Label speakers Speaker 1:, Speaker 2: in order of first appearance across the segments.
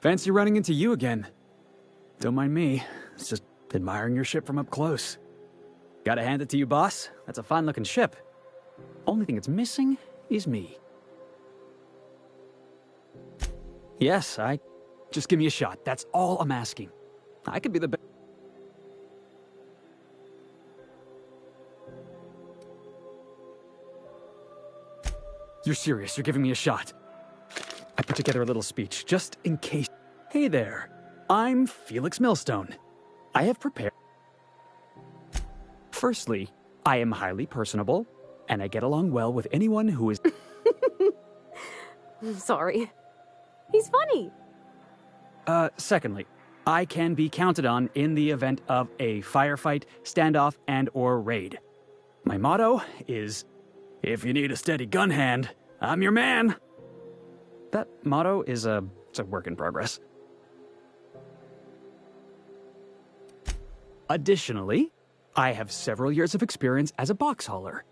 Speaker 1: Fancy running into you again. Don't mind me. It's just admiring your ship from up close. Gotta hand it to you, boss. That's a fine-looking ship. Only thing it's missing is me. Yes, Just give me a shot. That's all I'm asking. I could be the best. You're serious. You're giving me a shot. I put together a little speech, just in case. Hey there. I'm Felix Millstone. I have prepared. Firstly, I am highly personable, and I get along well with anyone who is.
Speaker 2: I'm sorry. He's funny.
Speaker 1: Secondly, I can be counted on in the event of a firefight, standoff, and/or raid. My motto is, if you need a steady gun hand, I'm your man. That motto is it's a work in progress. Additionally, I have several years of experience as a box hauler.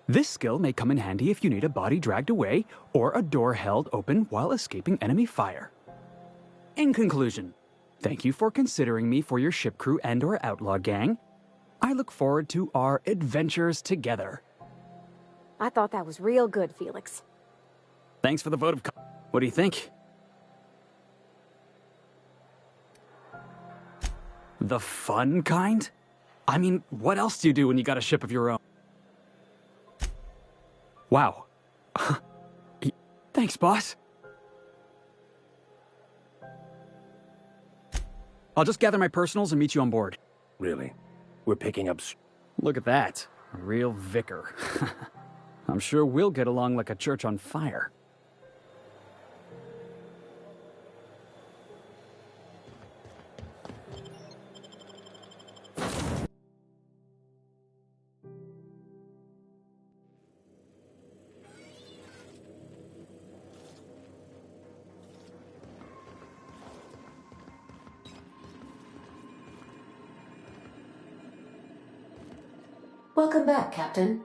Speaker 1: This skill may come in handy if you need a body dragged away or a door held open while escaping enemy fire. In conclusion, thank you for considering me for your ship crew and/or outlaw gang. I look forward to our adventures together.
Speaker 2: I thought that was real good, Felix.
Speaker 1: Thanks for the vote of What do you think? The fun kind? I mean, what else do you do when you got a ship of your own? Wow. Thanks, boss. I'll just gather my personals and meet you on board.
Speaker 3: Really? We're picking up...
Speaker 1: Look at that. A real vicar. I'm sure we'll get along like a church on fire.
Speaker 4: Welcome back, Captain.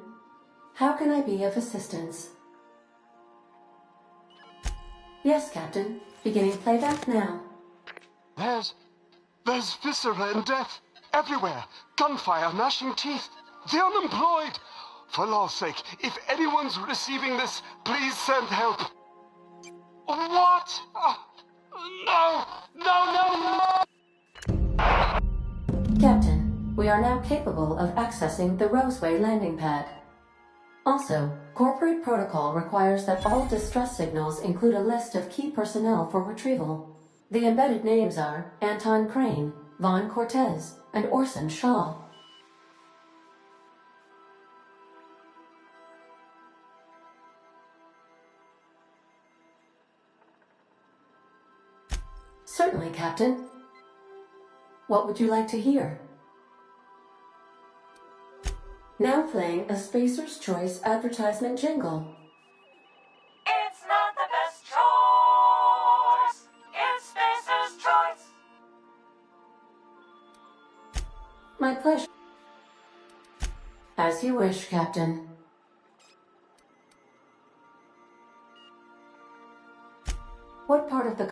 Speaker 4: How can I be of assistance? Yes, Captain. Beginning playback now.
Speaker 5: There's viscera and death everywhere. Gunfire, gnashing teeth. The unemployed. For law's sake, if anyone's receiving this, please send help. What? No!
Speaker 4: Captain, we are now capable of accessing the Roseway landing pad. Also, corporate protocol requires that all distress signals include a list of key personnel for retrieval. The embedded names are Anton Crane, Vaughn Cortez, and Orson Shaw. Certainly, Captain. What would you like to hear? Now playing a Spacer's Choice advertisement jingle.
Speaker 6: It's not the best choice. It's Spacer's Choice.
Speaker 4: My pleasure. As you wish, Captain. What part of the...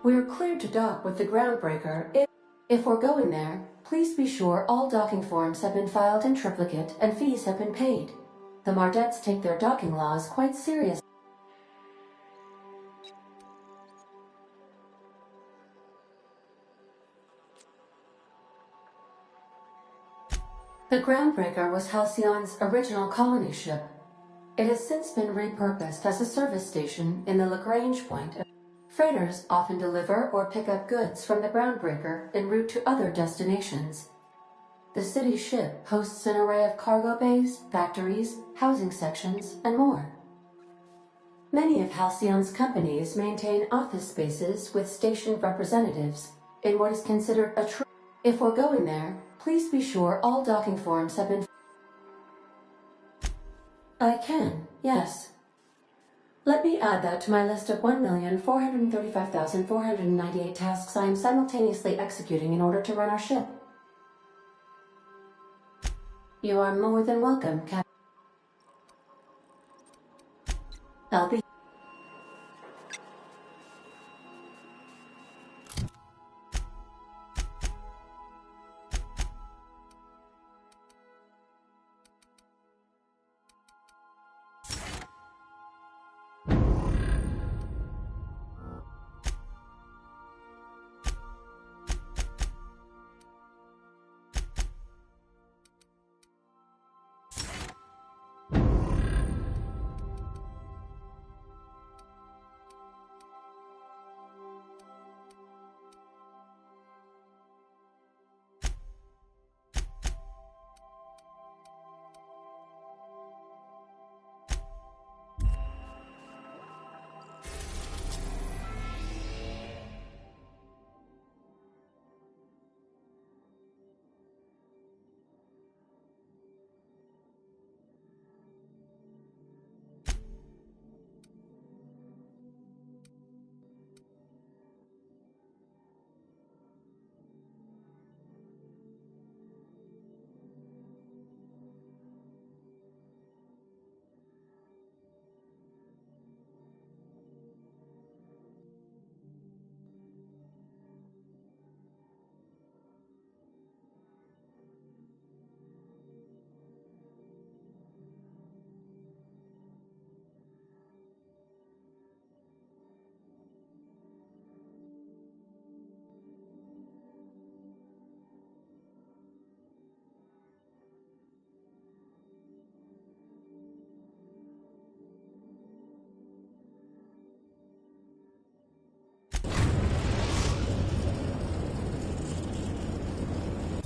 Speaker 4: We're cleared to dock with the Groundbreaker. If we're going there, please be sure all docking forms have been filed in triplicate and fees have been paid. The Mardettes take their docking laws quite seriously. The Groundbreaker was Halcyon's original colony ship. It has since been repurposed as a service station in the Lagrange Point. Freighters often deliver or pick up goods from the Groundbreaker en route to other destinations. The city ship hosts an array of cargo bays, factories, housing sections, and more. Many of Halcyon's companies maintain office spaces with stationed representatives in what is considered a true... If we're going there, please be sure all docking forms have been... I can, yes. Let me add that to my list of 1,435,498 tasks I am simultaneously executing in order to run our ship. You are more than welcome, Captain. I'll be...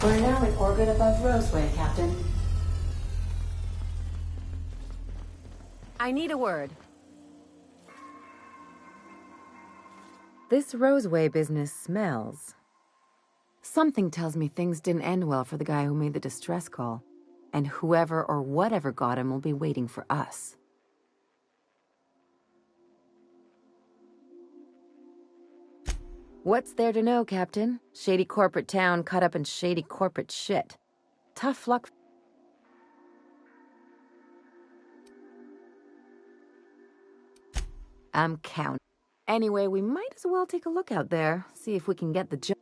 Speaker 4: We're now in orbit above Roseway, Captain.
Speaker 7: I need a word. This Roseway business smells. Something tells me things didn't end well for the guy who made the distress call. And whoever or whatever got him will be waiting for us. What's there to know, Captain? Shady corporate town caught up in shady corporate shit. Tough luck. I'm counting. Anyway, we might as well take a look out there, see if we can get the job.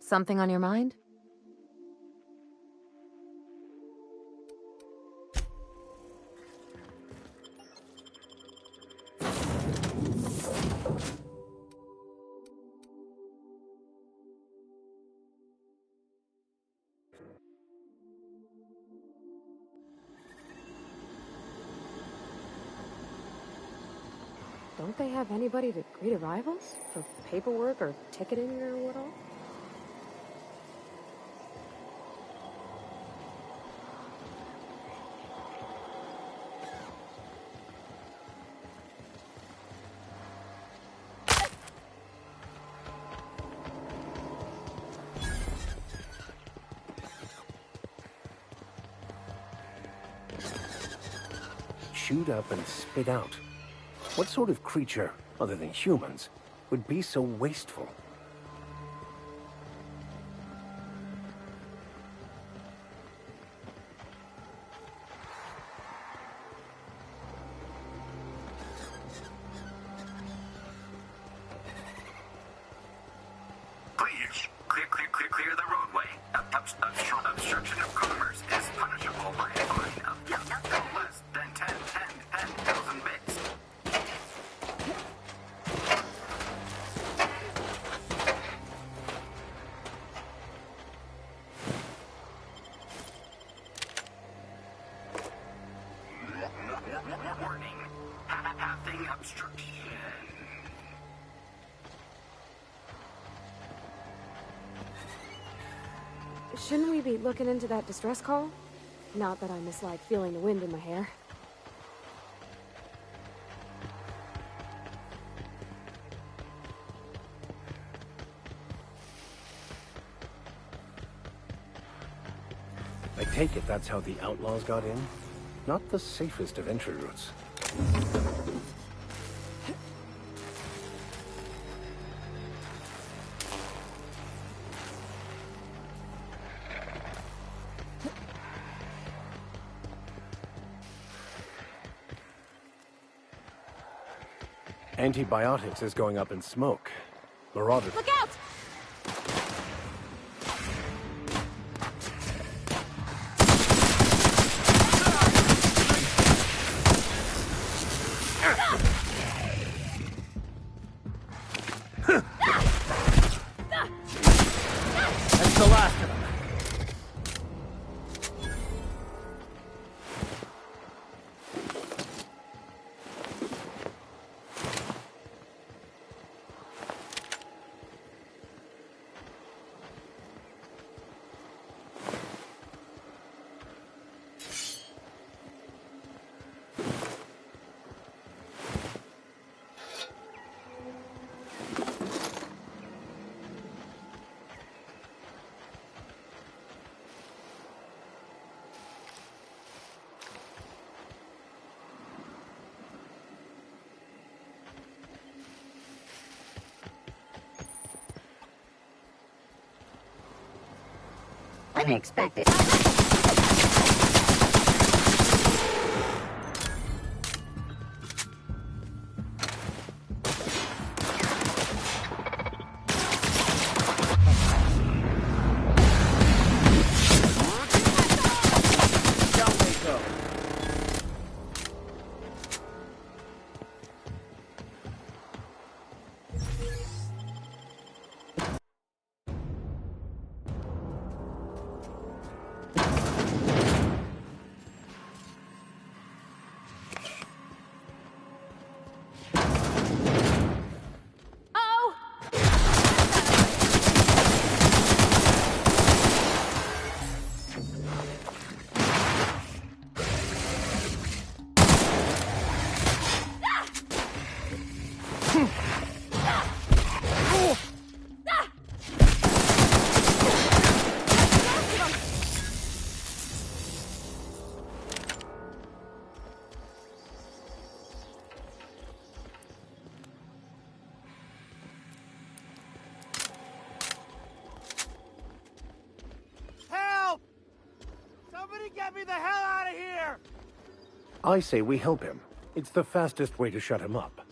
Speaker 7: Something on your mind?
Speaker 2: Don't they have anybody to greet arrivals? For paperwork or ticketing or what all?
Speaker 3: Chewed up and spit out. What sort of creature, other than humans, would be so wasteful?
Speaker 8: Please, clear the roadway. Obstruction of commerce is punishable by a fine of no less than 10,000 bits. Warning, having obstruction.
Speaker 2: Shouldn't we be looking into that distress call? Not that I mislike feeling the wind in my hair.
Speaker 3: I take it that's how the outlaws got in? Not the safest of entry routes. Antibiotics is going up in smoke. Marauders.
Speaker 2: Look out!
Speaker 3: That's the last of them.
Speaker 9: Unexpected. Get me the hell out of here!
Speaker 3: I say we help him. It's the fastest way to shut him up.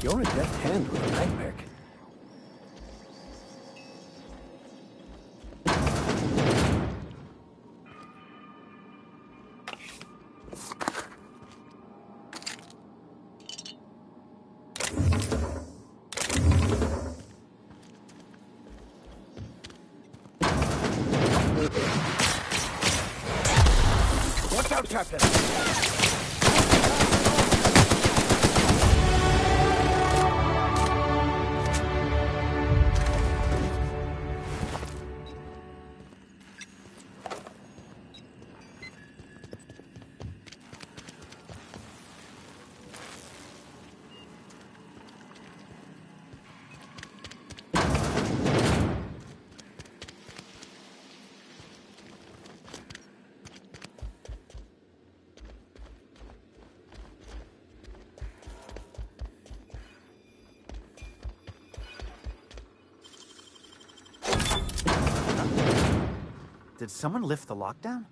Speaker 3: You're a deft hand with a mag pick. Watch out, Captain!
Speaker 9: Did someone lift the lockdown?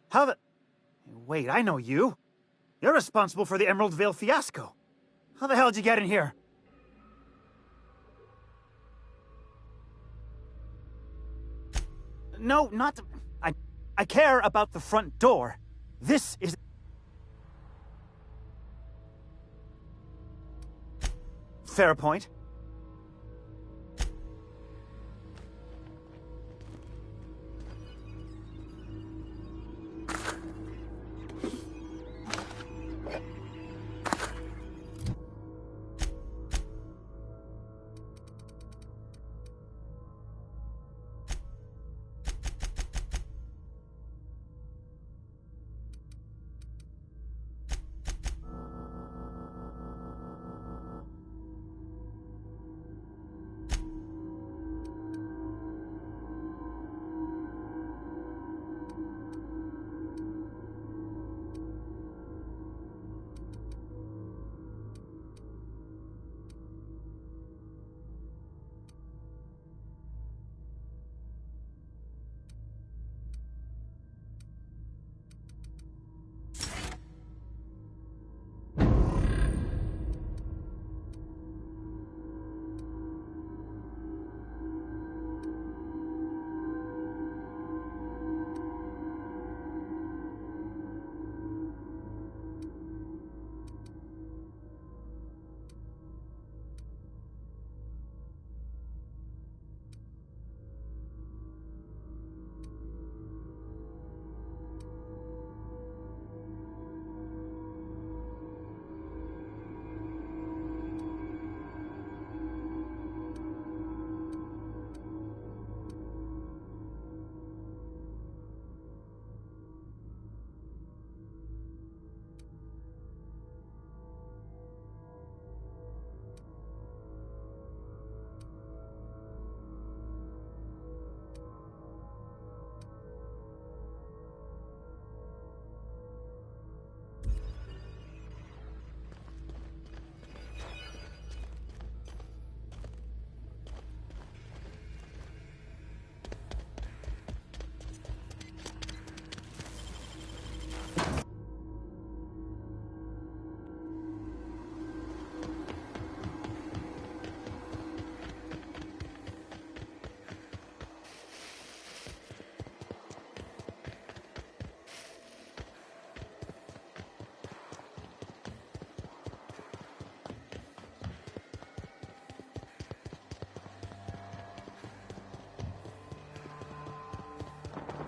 Speaker 9: How the... Wait, I know you. You're responsible for the Emerald Vale fiasco. How the hell did you get in here? No, not... I care about the front door. This is... Fair point.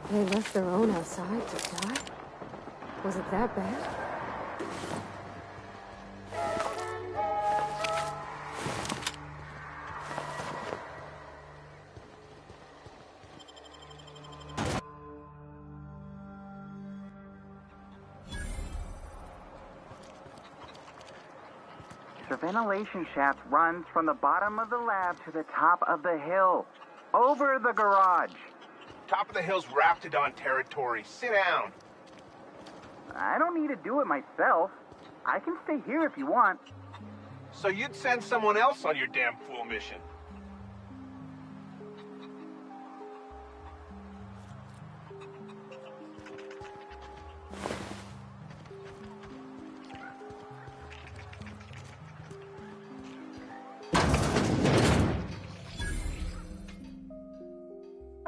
Speaker 2: They left their own outside to die? Was it that bad?
Speaker 8: The ventilation shaft runs from the bottom of the lab to the top of the hill, over the garage.
Speaker 10: Top of the hill's Raptidon territory. Sit down.
Speaker 8: I don't need to do it myself. I can stay here if you want.
Speaker 10: So you'd send someone else on your damn fool mission.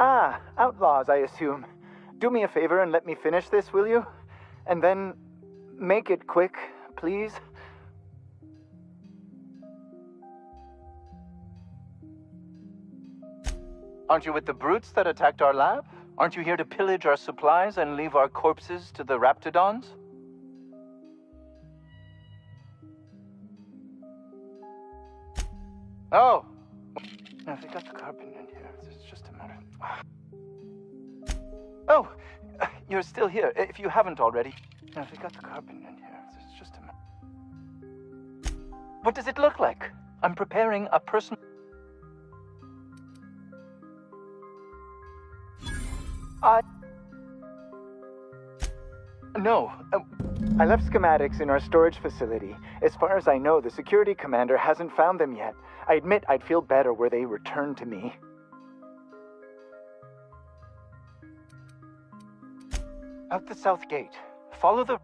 Speaker 11: Ah, outlaws, I assume. Do me a favor and let me finish this, will you? And then make it quick, please. Aren't you with the brutes that attacked our lab? Aren't you here to pillage our supplies and leave our corpses to the Raptidons? Oh! Now, if they got the carbon in here, it's just a matter. Oh! You're still here, if you haven't already. Now, if they got the carbon in here, it's just a matter. What does it look like? I'm preparing a person. No. I left schematics in our storage facility. As far as I know, the security commander hasn't found them yet. I admit I'd feel better were they returned to me. Out the south gate. Follow the...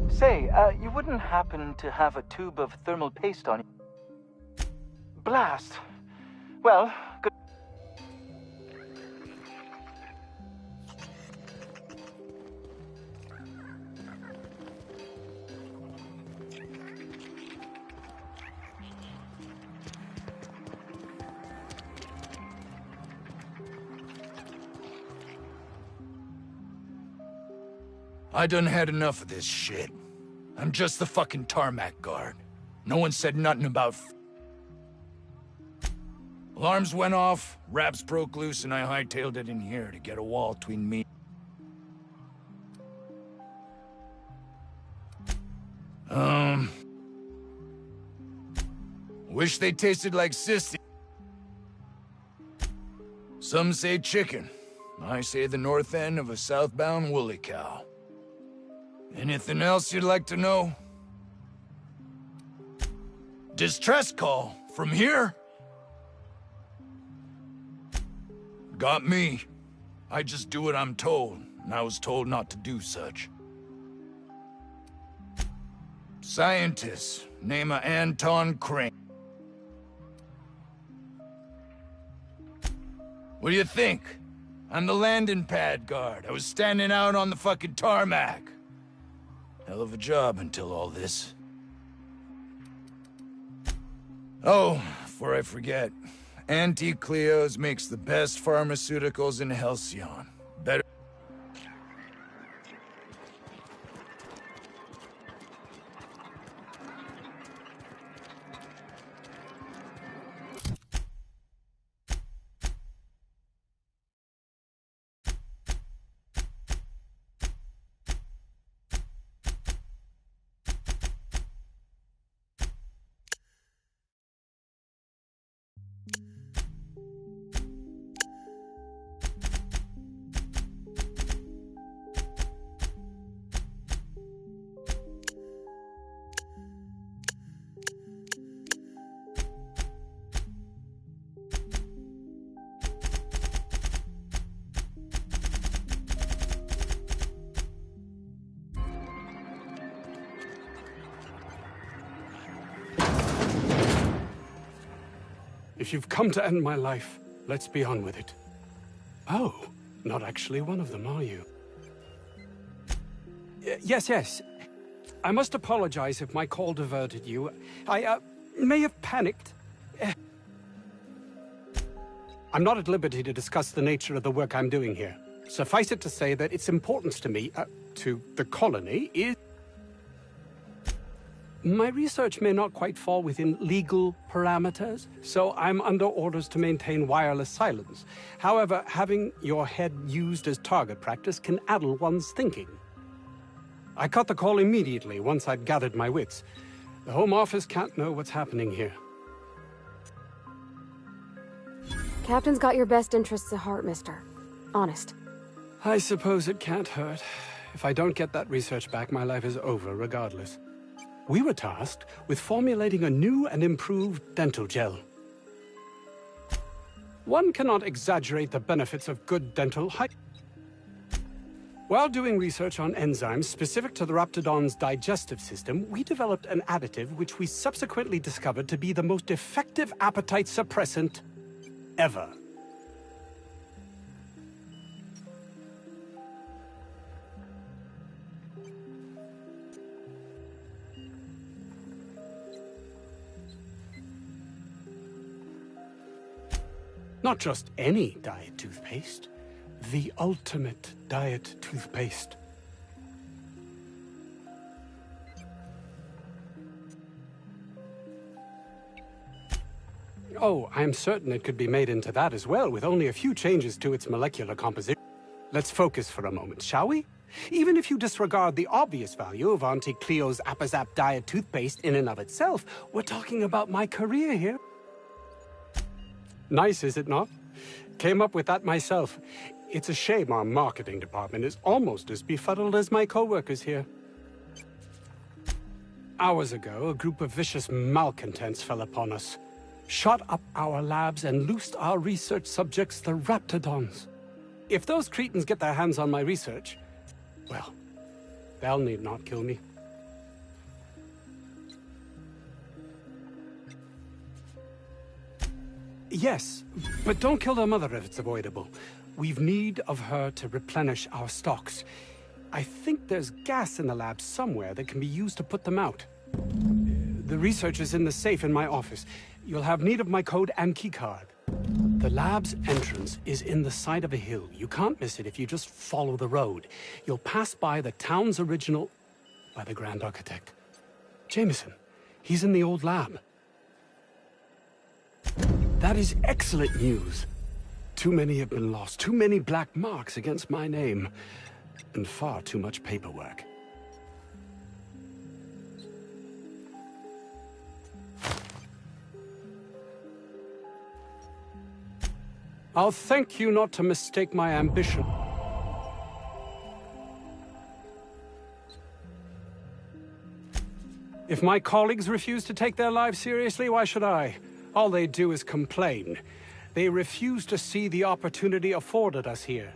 Speaker 11: Say, you wouldn't happen to have a tube of thermal paste on you? Blast. Well, good...
Speaker 12: I done had enough of this shit. I'm just the fucking tarmac guard. No one said nothing about Alarms went off, Raps broke loose, and I hightailed it in here to get a wall between me. Wish they tasted like sissy. Some say chicken. I say the north end of a southbound woolly cow. Anything else you'd like to know? Distress call from here? Got me. I just do what I'm told, and I was told not to do such. Scientist, name of Anton Crane. What do you think? I'm the landing pad guard. I was standing out on the fucking tarmac. Hell of a job until all this. Oh, before I forget, Antique Cleo's makes the best pharmaceuticals in Halcyon. Better.
Speaker 13: If you've come to end my life, let's be on with it. Oh, not actually one of them, are you? Yes. I must apologize if my call diverted you. I may have panicked. I'm not at liberty to discuss the nature of the work I'm doing here. Suffice it to say that its importance to me, to the colony, is... My research may not quite fall within legal parameters, so I'm under orders to maintain wireless silence. However, having your head used as target practice can addle one's thinking. I cut the call immediately once I'd gathered my wits. The Home Office can't know what's happening here.
Speaker 2: Captain's got your best interests at heart, mister. Honest.
Speaker 13: I suppose it can't hurt. If I don't get that research back, my life is over regardless. We were tasked with formulating a new and improved dental gel. One cannot exaggerate the benefits of good dental hygiene. While doing research on enzymes specific to the Raptidon's digestive system, we developed an additive which we subsequently discovered to be the most effective appetite suppressant ever. Not just any diet toothpaste, the ultimate diet toothpaste. Oh, I'm certain it could be made into that as well, with only a few changes to its molecular composition. Let's focus for a moment, shall we? Even if you disregard the obvious value of Auntie Cleo's Apazap diet toothpaste in and of itself, we're talking about my career here. Nice, is it not? Came up with that myself. It's a shame our marketing department is almost as befuddled as my co-workers here. Hours ago, a group of vicious malcontents fell upon us, shot up our labs and loosed our research subjects, the Raptidons. If those cretins get their hands on my research, well, they'll need not kill me. Yes, but don't kill their mother if it's avoidable. We've need of her to replenish our stocks. I think there's gas in the lab somewhere that can be used to put them out. The research is in the safe in my office. You'll have need of my code and keycard. The lab's entrance is in the side of a hill. You can't miss it if you just follow the road. You'll pass by the town's original... by the Grand Architect. Jameson. He's in the old lab. That is excellent news. Too many have been lost, too many black marks against my name, and far too much paperwork. I'll thank you not to mistake my ambition. If my colleagues refuse to take their lives seriously, why should I? All they do is complain. They refuse to see the opportunity afforded us here.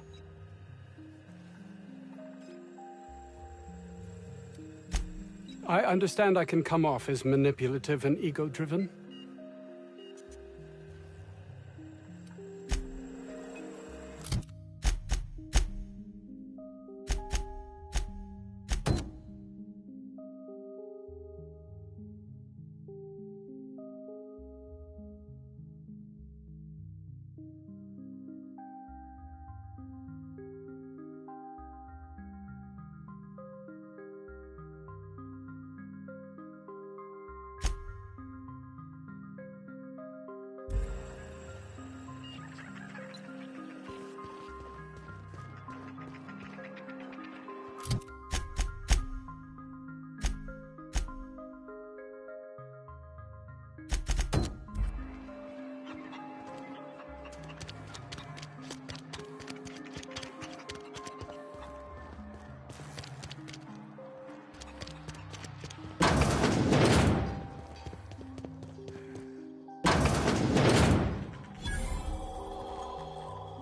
Speaker 13: I understand I can come off as manipulative and ego-driven.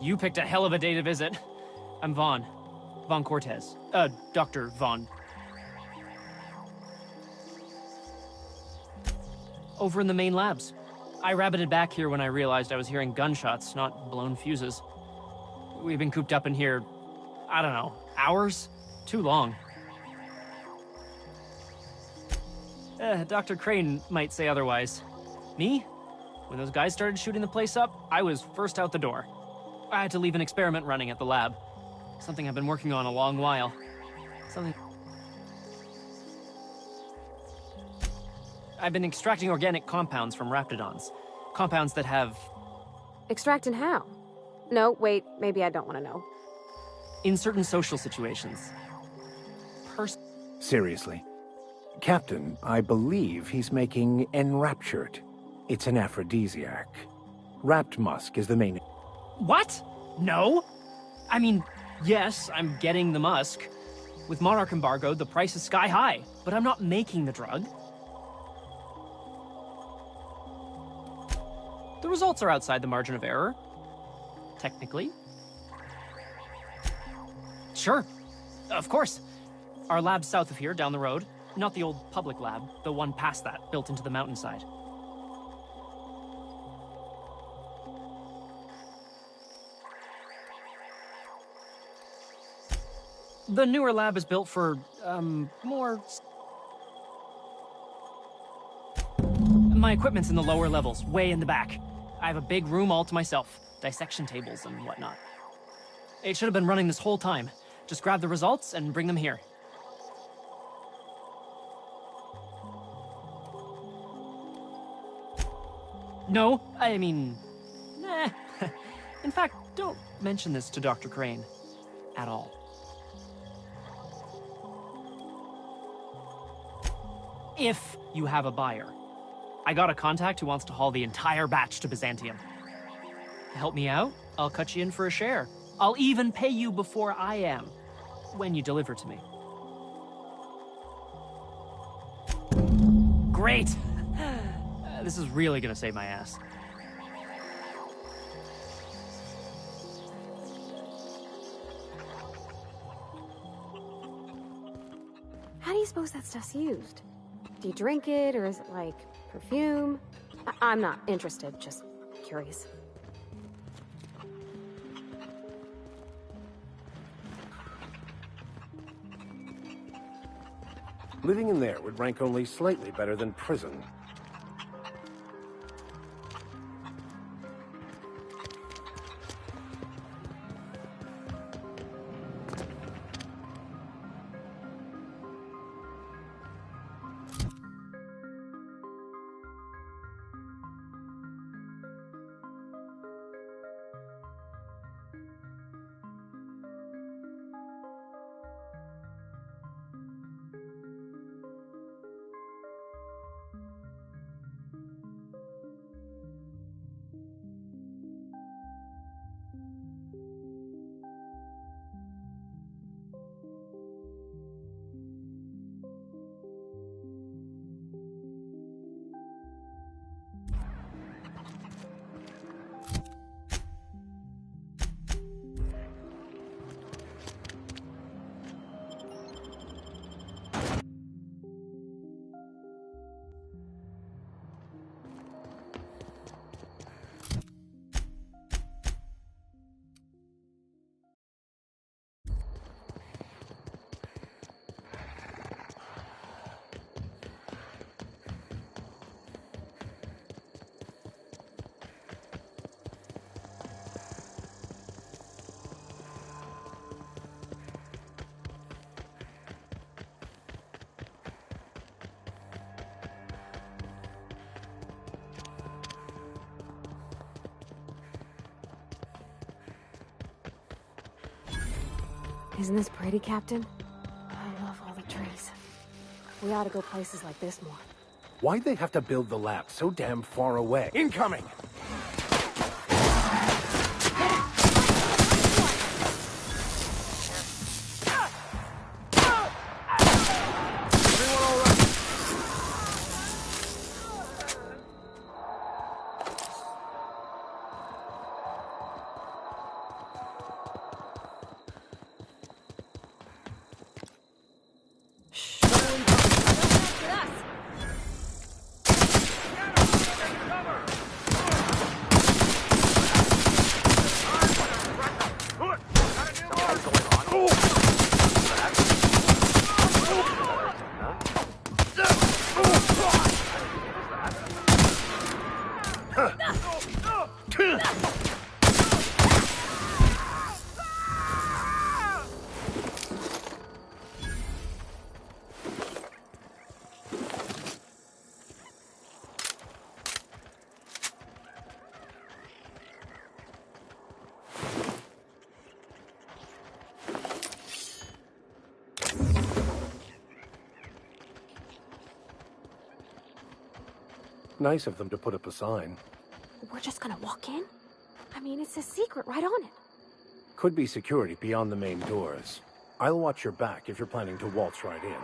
Speaker 14: You picked a hell of a day to visit. I'm Vaughn. Vaughn Cortez. Dr. Vaughn. Over in the main labs. I rabbited back here when I realized I was hearing gunshots, not blown fuses. We've been cooped up in here, I don't know, hours? Too long. Dr. Crane might say otherwise. Me? When those guys started shooting the place up, I was first out the door. I had to leave an experiment running at the lab. Something I've been working on a long while. I've been extracting organic compounds from raptidons. Compounds that have...
Speaker 2: Extracting how? No, wait, maybe I don't want to know.
Speaker 14: In certain social situations.
Speaker 3: Seriously. Captain, I believe he's making Enraptured. It's an aphrodisiac. Wrapped musk is the main...
Speaker 14: What? No? I mean, yes, I'm getting the musk. With Monarch embargo, the price is sky high, but I'm not making the drug. The results are outside the margin of error. Technically. Sure. Of course. Our lab's south of here, down the road. Not the old public lab, the one past that, built into the mountainside. The newer lab is built for, more... My equipment's in the lower levels, way in the back. I have a big room all to myself, dissection tables and whatnot. It should have been running this whole time. Just grab the results and bring them here. No, I mean... Nah. In fact, don't mention this to Dr. Crane. At all. If you have a buyer. I got a contact who wants to haul the entire batch to Byzantium. Help me out, I'll cut you in for a share. I'll even pay you before I am, when you deliver to me. Great! This is really gonna save my ass.
Speaker 2: How do you suppose that stuff's used? Do you drink it, or is it like perfume? I'm not interested, just curious.
Speaker 3: Living in there would rank only slightly better than prison.
Speaker 2: Isn't this pretty, Captain? I love all the trees. We ought to go places like this more.
Speaker 3: Why'd they have to build the lab so damn far away? Incoming! Nice of them to put up a sign.
Speaker 2: We're just gonna walk in? I mean, it's a secret right on it.
Speaker 3: Could be security beyond the main doors. I'll watch your back if you're planning to waltz right in.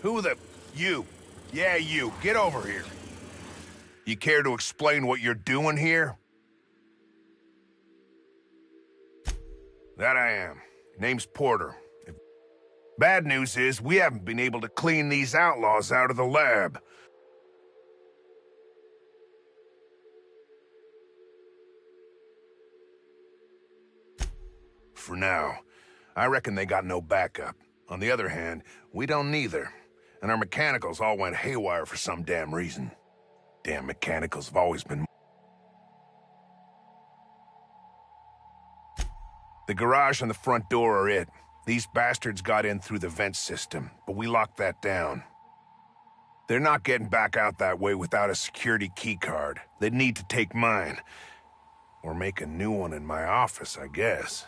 Speaker 12: Who the... You. Yeah, you. Get over here. You care to explain what you're doing here? That I am. Name's Porter. Bad news is, we haven't been able to clean these outlaws out of the lab. For now. I reckon they got no backup. On the other hand, we don't neither. And our mechanicals all went haywire for some damn reason. Damn mechanicals have always been... The garage and the front door are it. These bastards got in through the vent system, but we locked that down. They're not getting back out that way without a security keycard. They'd need to take mine. Or make a new one in my office, I guess.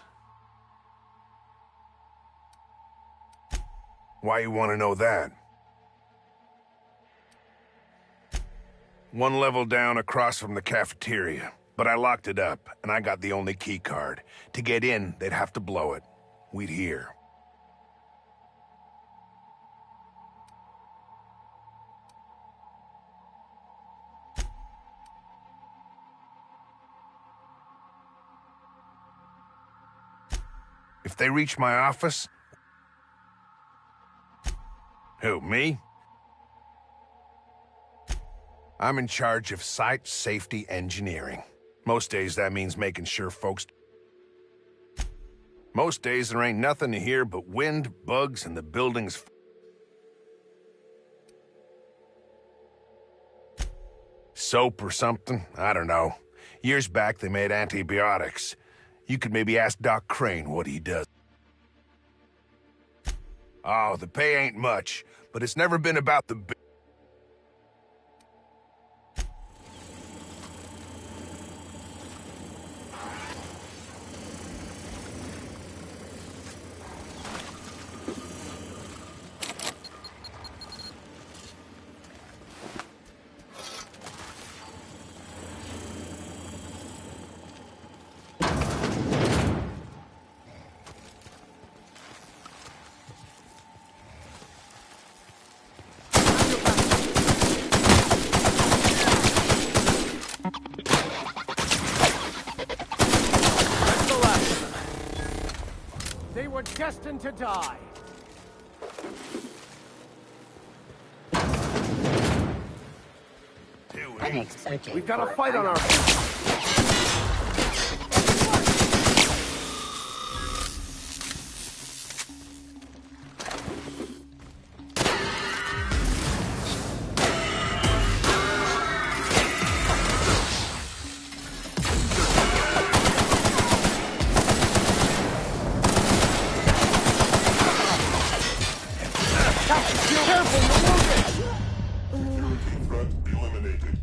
Speaker 12: Why you want to know that? One level down across from the cafeteria. But I locked it up, and I got the only key card. To get in, they'd have to blow it. We'd hear. If they reach my office... Who, me? I'm in charge of site safety engineering. Most days that means making sure folks... Most days there ain't nothing to hear but wind, bugs, and the building's... Soap or something? I don't know. Years back they made antibiotics. You could maybe ask Doc Crane what he does. Oh, the pay ain't much, but it's never been about the...
Speaker 3: They were destined to die. We've got a fight on our hands.
Speaker 15: Security threat eliminated.